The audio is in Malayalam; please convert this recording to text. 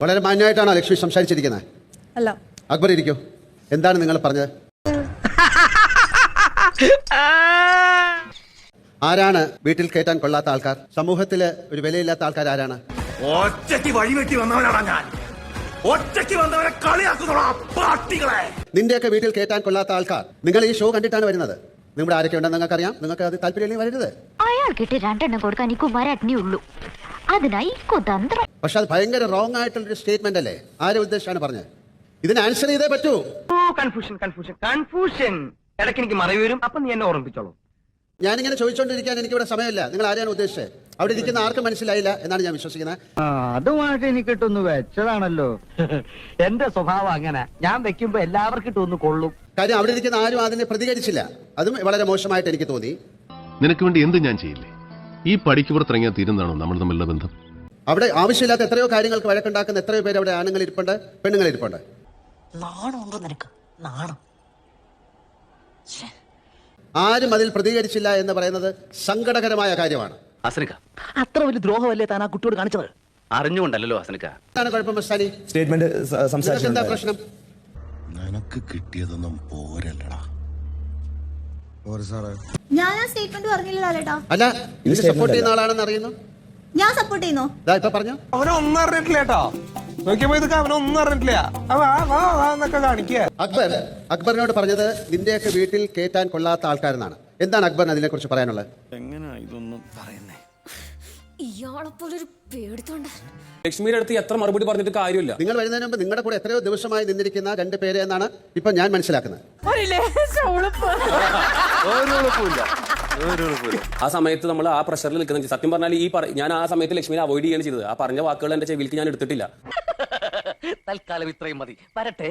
വളരെ മാന്യമായിട്ടാണോ ലക്ഷ്മി സംസാരിച്ചിരിക്കുന്നത്? അല്ല. അക്ബർ ഇരിക്കൂ. എന്താണ് നിങ്ങൾ പറഞ്ഞത്? ആരാണ് വീട്ടിൽ കയറ്റാൻ കൊള്ളാത്ത ആൾക്കാർ? സമൂഹത്തില് ഒരു വിലയില്ലാത്ത ആൾക്കാർ ആരാണ്? ഒറ്റയ്ക്ക് വഴിവെട്ടി വന്നവനാണ് ഞാൻ. ഒറ്റയ്ക്ക് വന്നവരെ കളിയാക്കുന്നോളാ. നിന്റെയൊക്കെ വീട്ടിൽ കയറ്റാൻ കൊള്ളാത്ത ആൾക്കാർ നിങ്ങൾ ഈ ഷോ കണ്ടിട്ടാണ് വരുന്നത്. നിങ്ങളുടെ ആരൊക്കെ ഉണ്ടെന്ന് നിങ്ങൾക്കറിയാം. നിങ്ങൾക്ക് അത് താല്പര്യം വരരുത്. അയാൾക്കിട്ട് 2 എണ്ണം കൊടുക്കാൻ ഈ കുമാരേട്ടനേ ഉള്ളൂ. അതിനായി കുതന്ത്രം. പക്ഷെ അത് ഭയങ്കര റോങ് ആയിട്ടുള്ളൊരു സ്റ്റേറ്റ്മെന്റ് അല്ലേ? ആരെ ഉദ്ദേശിച്ചാണ് പറഞ്ഞത്? ഇതിന് ആൻസർ ചെയ്തേ പറ്റൂ. കൺഫ്യൂഷൻ ഇടയ്ക്ക് എനിക്ക് മറവി വരും. അപ്പൊ നീ എന്നെ ഓർമ്മിപ്പിച്ചോളൂ. ഞാനിങ്ങനെ ചോദിച്ചുകൊണ്ടിരിക്കാൻ എനിക്കിവിടെ സമയമില്ല. നിങ്ങൾ ആരെയാണ് ഉദ്ദേശിച്ചത്? അവിടെ ഇരിക്കുന്ന ആർക്കും മനസ്സിലായില്ല എന്നാണ് ഞാൻ വിശ്വസിക്കുന്നത്. അതുമായിട്ട് എനിക്കിട്ടൊന്ന് വെച്ചതാണല്ലോ. എന്റെ സ്വഭാവം അങ്ങനെ. ഞാൻ വെക്കുമ്പോ എല്ലാവർക്കും ഇട്ടൊന്ന് കൊള്ളും. കാര്യം അവിടെ ഇരിക്കുന്ന ആരും അതിനെ പ്രതികരിച്ചില്ല. അതും വളരെ മോശമായിട്ട് എനിക്ക് തോന്നി. നിനക്ക് വേണ്ടി എന്ത് ഞാൻ ചെയ്യില്ലേ? ഈ പടിക്ക് പുറത്തിറങ്ങിയാൽ തീരുന്നതാണോ നമ്മൾ തമ്മിലുള്ള ബന്ധം? അവിടെ ആവശ്യമില്ലാത്ത എത്രയോ കാര്യങ്ങൾക്ക് വഴക്കുണ്ടാക്കുന്ന എത്രയോ പേര് അവിടെ ആണുങ്ങൾ ഇരിപ്പുണ്ട്, പെണ്ണുങ്ങൾ ഇരിപ്പുണ്ട്. നാണമുണ്ടോ നിനക്ക്? നാണം. ആരും അതിൽ പ്രതികരിച്ചില്ല എന്ന് പറയുന്നത് സങ്കടകരമായ കാര്യമാണ്. അസനിക്ക, അത്ര വലിയ ദ്രോഹമല്ലേ താൻ ആ കുട്ടിയോട് കാണിച്ചത്? അറിഞ്ഞുകൊണ്ടല്ലോ അസനിക്ക. എന്താണ് കുഴപ്പം മസ്താനി? സ്റ്റേറ്റ്മെന്റ് എന്താ പ്രശ്നം? നിനക്ക് കിട്ടിയതൊന്നും പോരല്ലടാ. ഞാൻ ആ സ്റ്റേറ്റ്മെന്റ് പറഞ്ഞില്ലല്ലോ. അല്ല, ഇതിന് സപ്പോർട്ട് ചെയ്യുന്ന ആളാണെന്ന് അറിയുന്നു. ഞാൻ സപ്പോർട്ട് ചെയ്യുന്നു. ഇപ്പൊ പറഞ്ഞു. അവനൊന്നും അറിഞ്ഞിട്ടില്ല കേട്ടോ. നോക്കിയപ്പോ ഇതൊക്കെ അവനൊന്നും അറിഞ്ഞിട്ടില്ല. അക്ബറിനോട് പറഞ്ഞത് നിന്റെയൊക്കെ വീട്ടിൽ കയറ്റാൻ കൊള്ളാത്ത ആൾക്കാരെന്നാണ്. എന്താണ് അക്ബറിന് അതിനെ കുറിച്ച് പറയാനുള്ളത്? എങ്ങനെയാ ഇതൊന്നും പറയുന്നേ? ഇയാളെപ്പോലൊരു പേടിത്തോണ്ട. ലക്ഷ്മിയുടെ അടുത്ത് എത്ര മറുപടി പറഞ്ഞിട്ട് കാര്യമില്ല. നിങ്ങൾ വരുന്നതിന് മുമ്പ് നിങ്ങളുടെ കൂടെ എത്രയോ ദിവസമായി നിന്നിരിക്കുന്ന 2 പേര് എന്നാണ് ഇപ്പൊ ഞാൻ മനസ്സിലാക്കുന്നത്. ആ സമയത്ത് നമ്മൾ ആ പ്രഷറിൽ നിൽക്കുന്ന, സത്യം പറഞ്ഞാൽ ഞാൻ ആ സമയത്ത് ലക്ഷ്മിനെ അവോയ്ഡ് ചെയ്യുകയാണ് ചെയ്തത്. ആ പറഞ്ഞ വാക്കുകൾ എന്റെ ചെവിലേക്ക് ഞാൻ എടുത്തിട്ടില്ല. തൽക്കാലം ഇത്രയും മതി. വരട്ടെ.